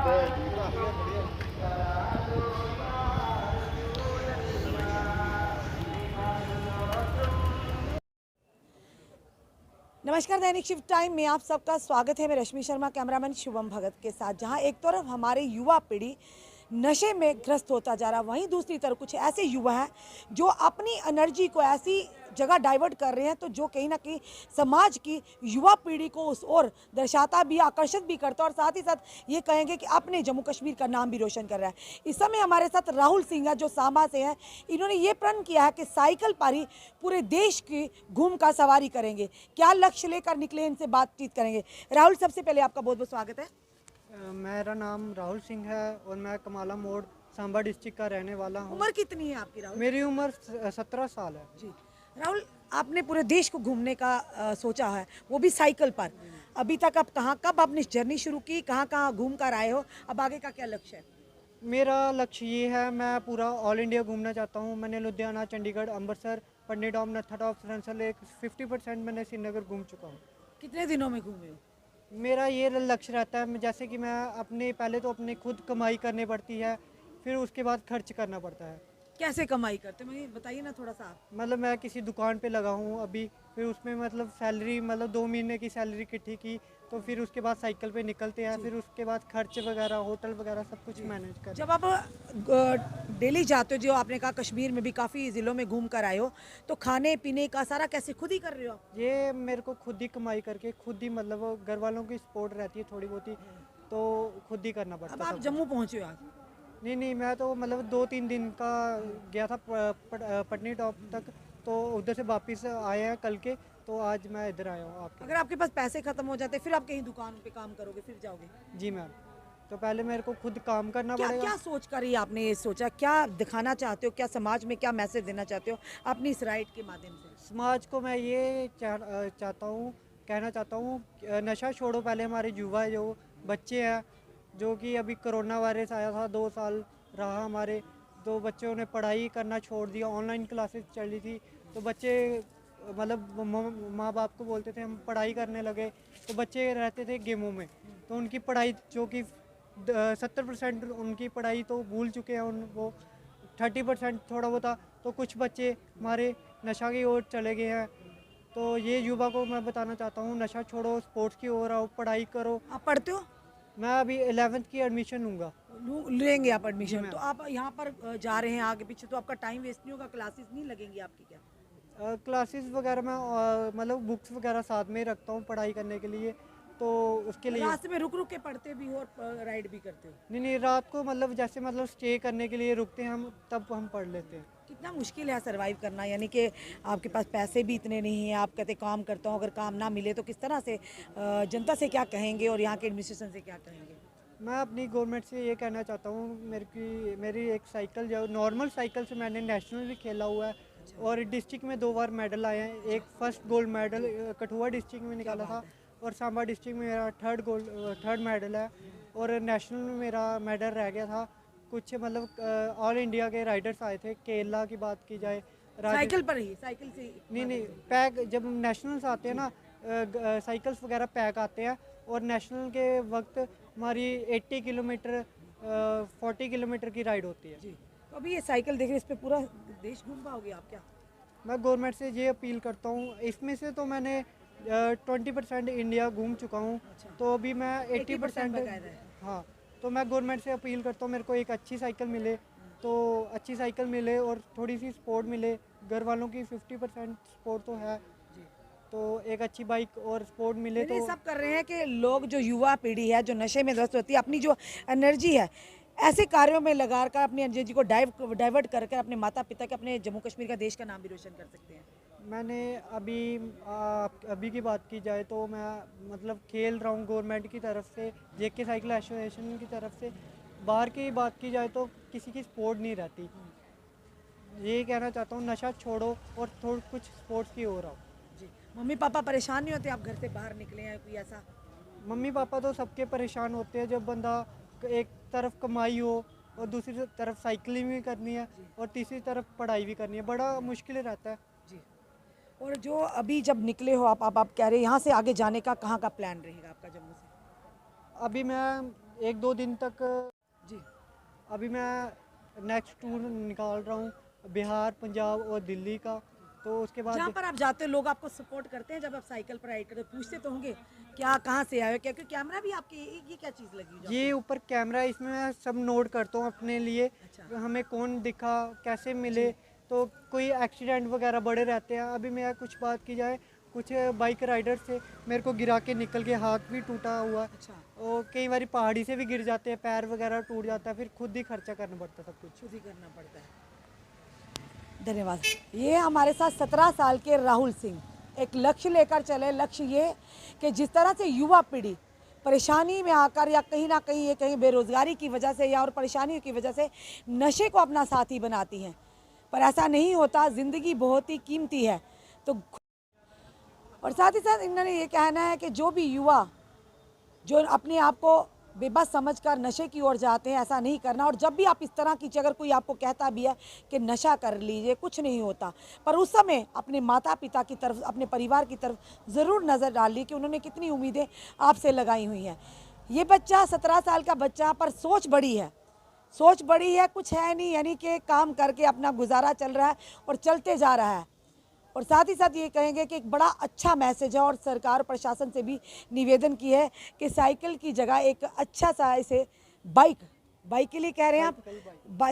नमस्कार, दैनिक shift time में आप सबका स्वागत है। मैं रश्मि शर्मा, कैमरामैन शुभम भगत के साथ। जहां एक तरफ हमारे युवा पीढ़ी नशे में ग्रस्त होता जा रहा, वहीं दूसरी तरफ कुछ ऐसे युवा हैं जो अपनी एनर्जी को ऐसी जगह डाइवर्ट कर रहे हैं तो जो कहीं ना कहीं समाज की युवा पीढ़ी को उस ओर दर्शाता भी, आकर्षित भी करता है और साथ ही साथ ये कहेंगे कि अपने जम्मू कश्मीर का नाम भी रोशन कर रहा है। इस समय हमारे साथ राहुल सिंह है जो सांबा से हैं। इन्होंने ये प्रण किया है कि साइकिल पर ही पूरे देश की घूम का सवारी करेंगे। क्या लक्ष्य लेकर निकले, इनसे बातचीत करेंगे। राहुल, सबसे पहले आपका बहुत बहुत स्वागत है। मेरा नाम राहुल सिंह है और मैं कमाला मोड़ सांबा डिस्ट्रिक्ट का रहने वाला हूँ। उम्र कितनी है आपकी राहुल? मेरी उम्र 17 साल है। जी राहुल, आपने पूरे देश को घूमने का सोचा है, वो भी साइकिल पर। अभी तक आप कब आपने जर्नी शुरू की, कहाँ कहाँ घूम कर आए हो, अब आगे का क्या लक्ष्य है? मेरा लक्ष्य ये है, मैं पूरा ऑल इंडिया घूमना चाहता हूँ। मैंने लुधियाना, चंडीगढ़, अमृतसर, पटनीटॉप, नत्था टॉप, सरांसर लेक 50% मैंने श्रीनगर घूम चुका हूँ। कितने दिनों में घूमे हो? मेरा ये लक्ष्य रहता है, जैसे कि मैं अपने पहले तो अपने खुद कमाई करनी पड़ती है, फिर उसके बाद खर्च करना पड़ता है। कैसे कमाई करते, मुझे बताइए ना थोड़ा सा आप। मतलब मैं किसी दुकान पे लगा हूँ अभी, फिर उसमें मतलब सैलरी, मतलब 2 महीने की सैलरी इकट्ठी की, तो फिर उसके बाद साइकिल पे निकलते हैं, फिर उसके बाद खर्च वगैरह, होटल वगैरह सब कुछ मैनेज कर। जब आप डेली जाते हो, जो आपने कहा कश्मीर में भी काफ़ी ज़िलों में घूम कर आए हो, तो खाने पीने का सारा कैसे खुद ही कर रहे हो आप? ये मेरे को खुद ही कमाई करके खुद ही, मतलब घर वालों की सपोर्ट रहती है थोड़ी बहुत ही, तो खुद ही करना पड़ता अब है आप सब जम्मू पहुँचे हो आज? नहीं, मैं तो मतलब 2-3 दिन का गया था पटनीटॉप तक, तो उधर से वापस आए हैं कल के, तो आज मैं इधर आया हूँ आपके। अगर आपके पास पैसे खत्म हो जाते फिर आप कहीं दुकान पे काम करोगे, फिर जाओगे? जी मैम, तो पहले मेरे को खुद काम करना क्या पड़ेगा। क्या सोच कर ही आपने ये सोचा, क्या दिखाना चाहते हो, क्या समाज में क्या मैसेज देना चाहते हो अपनी इस राइड के माध्यम से? समाज को मैं ये चाहता हूँ, कहना चाहता हूँ, नशा छोड़ो। पहले हमारे युवा जो बच्चे हैं, जो कि अभी कोरोना वायरस आया था, 2 साल रहा हमारे, तो बच्चों ने पढ़ाई करना छोड़ दिया, ऑनलाइन क्लासेस चली थी, तो बच्चे मतलब माँ बाप को बोलते थे हम पढ़ाई करने लगे, तो बच्चे रहते थे गेमों में, तो उनकी पढ़ाई जो कि 70% उनकी पढ़ाई तो भूल चुके हैं, उन वो 30% थोड़ा बहुत था, तो कुछ बच्चे हमारे नशा की ओर चले गए हैं। तो ये युवा को मैं बताना चाहता हूँ, नशा छोड़ो, स्पोर्ट्स की ओर आओ, पढ़ाई करो। आप पढ़ते हो? मैं अभी 11th की एडमिशन लूँगा। लेंगे आप जी एडमिशन? मैम। तो आप यहाँ पर जा रहे हैं आगे पीछे, तो आपका टाइम वेस्ट नहीं होगा? क्लासेस नहीं लगेंगी आपकी क्या? क्लासेस वगैरह मैं मतलब बुक्स वगैरह साथ में ही रखता हूँ पढ़ाई करने के लिए, तो उसके लिए। रास्ते में रुक रुक के पढ़ते भी हो और राइड भी करते हो? नहीं, रात को मतलब जैसे मतलब स्टे करने के लिए रुकते हैं हम, तब हम पढ़ लेते हैं। कितना मुश्किल है सरवाइव करना, यानी कि आपके पास पैसे भी इतने नहीं हैं, आप कहते काम करता हूँ, अगर काम ना मिले तो किस तरह से जनता से क्या कहेंगे और यहाँ के एडमिनिस्ट्रेशन से क्या कहेंगे? मैं अपनी गवर्नमेंट से ये कहना चाहता हूँ, मेरी एक साइकिल, जो नॉर्मल साइकिल से मैंने नेशनल भी खेला हुआ है, और डिस्ट्रिक्ट में 2 बार मेडल आए हैं। एक first gold medal Kathua district में निकाला था, और सांबा डिस्ट्रिक्ट में मेरा थर्ड मेडल है, और नेशनल में मेरा मेडल रह गया था। कुछ मतलब ऑल इंडिया के राइडर्स आए थे, केरला की बात की जाए, साइकिल पर ही, साइकिल से? नहीं, पैक जब नेशनल्स आते हैं ना, साइकिल्स वगैरह पैक आते हैं, और नेशनल के वक्त हमारी 80 किलोमीटर 40 किलोमीटर की राइड होती है। जी, तो अभी ये साइकिल देख रहे, इस पे पूरा देश घूम पाओगे आप क्या? मैं गवर्नमेंट से ये अपील करता हूँ, इसमें से तो मैंने 20% इंडिया घूम चुका हूँ, तो अभी मैं 80%। हाँ, तो मैं गवर्नमेंट से अपील करता हूँ, मेरे को एक अच्छी साइकिल मिले, तो अच्छी साइकिल मिले और थोड़ी सी सपोर्ट मिले। घर वालों की 50% सपोर्ट तो है, तो एक अच्छी बाइक और सपोर्ट मिले तो। सब कर रहे हैं कि लोग, जो युवा पीढ़ी है जो नशे में ग्रस्त होती है, अपनी जो एनर्जी है ऐसे कार्यों में लगा कर अपनी एनर्जी को डाइवर्ट कर कर अपने माता पिता के, अपने जम्मू कश्मीर का, देश का नाम भी रोशन कर सकते हैं। मैंने अभी की बात की जाए तो मैं मतलब खेल रहा हूँ गवर्नमेंट की तरफ से, जेके साइकिल एसोसिएशन की तरफ से। बाहर की बात की जाए तो किसी की सपोर्ट नहीं रहती। यही कहना चाहता हूँ, नशा छोड़ो और थोड़ा कुछ स्पोर्ट्स की ओर आओ। जी, मम्मी पापा परेशान नहीं होते आप घर से बाहर निकले हैं, कोई ऐसा? मम्मी पापा तो सबके परेशान होते हैं, जब बंदा एक तरफ कमाई हो और दूसरी तरफ साइकिलिंग भी करनी है और तीसरी तरफ पढ़ाई भी करनी है, बड़ा मुश्किल रहता है। जी, और जो अभी जब निकले हो आप कह रहे हैं यहाँ से आगे जाने का, कहाँ का प्लान रहेगा आपका जम्मू से? अभी मैं 1-2 दिन तक जी। अभी मैं नेक्स्ट टूर निकाल रहा हूँ बिहार, पंजाब और दिल्ली का। तो उसके जहाँ बाद पर आप जाते हो लोग आपको सपोर्ट करते हैं जब आप साइकिल पर राइड करते हो, पूछते तो होंगे क्या कहाँ से आए हो, क्या क्योंकि कैमरा भी आपके ये क्या चीज़ लगी जो ये आपको? ऊपर कैमरा है, इसमें मैं सब नोट करता हूँ अपने लिए। अच्छा। हमें कौन दिखा, कैसे मिले, जी। तो कोई एक्सीडेंट वगैरह बड़े रहते हैं। अभी मेरा कुछ बात की जाए, कुछ बाइक राइडर से मेरे को गिरा के निकल के हाथ भी टूटा हुआ है। अच्छा। और कई बार पहाड़ी से भी गिर जाते हैं, पैर वगैरह टूट जाता है, फिर खुद ही खर्चा करना पड़ता है सब कुछ। खुद ही करना पड़ता है। धन्यवाद। ये हमारे साथ 17 साल के राहुल सिंह एक लक्ष्य लेकर चले। लक्ष्य ये कि जिस तरह से युवा पीढ़ी परेशानी में आकर या कहीं ना कहीं ये कहीं बेरोजगारी की वजह से या और परेशानियों की वजह से नशे को अपना साथी बनाती हैं, पर ऐसा नहीं होता। ज़िंदगी बहुत ही कीमती है। तो और साथ ही साथ इन्होंने ये कहना है कि जो भी युवा जो अपने आप को बेबस समझकर नशे की ओर जाते हैं, ऐसा नहीं करना। और जब भी आप इस तरह की अगर कोई आपको कहता भी है कि नशा कर लीजिए, कुछ नहीं होता, पर उस समय अपने माता पिता की तरफ, अपने परिवार की तरफ ज़रूर नज़र डालिए कि उन्होंने कितनी उम्मीदें आपसे लगाई हुई हैं। ये बच्चा 17 साल का बच्चा, पर सोच बड़ी है। सोच बड़ी है, कुछ है नहीं, यानी कि काम करके अपना गुजारा चल रहा है और चलते जा रहा है। और साथ ही साथ ये कहेंगे कि एक बड़ा अच्छा मैसेज है और सरकार प्रशासन से भी निवेदन की है कि साइकिल की जगह एक अच्छा सा इसे बाइक के लिए कह रहे हैं आप,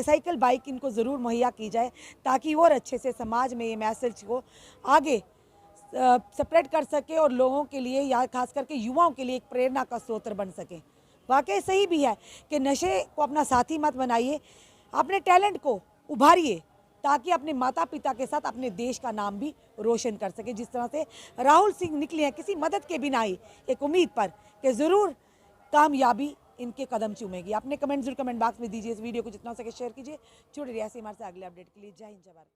साइकिल बाइक इनको ज़रूर मुहैया की जाए, ताकि और अच्छे से समाज में ये मैसेज को आगे स्प्रेड कर सके और लोगों के लिए या खास करके युवाओं के लिए एक प्रेरणा का स्रोत बन सके। वाकई सही भी है कि नशे को अपना साथी मत बनाइए, अपने टैलेंट को उभारिए, ताकि अपने माता पिता के साथ अपने देश का नाम भी रोशन कर सके। जिस तरह से राहुल सिंह निकले हैं किसी मदद के बिना ही, एक उम्मीद पर कि ज़रूर कामयाबी इनके कदम चूमेगी। अपने कमेंट जरूर कमेंट बॉक्स में दीजिए। इस वीडियो को जितना हो सके शेयर कीजिए। जुड़े रहिए ऐसे हमारे से अगले अपडेट के लिए। जय हिंद, जय भारत।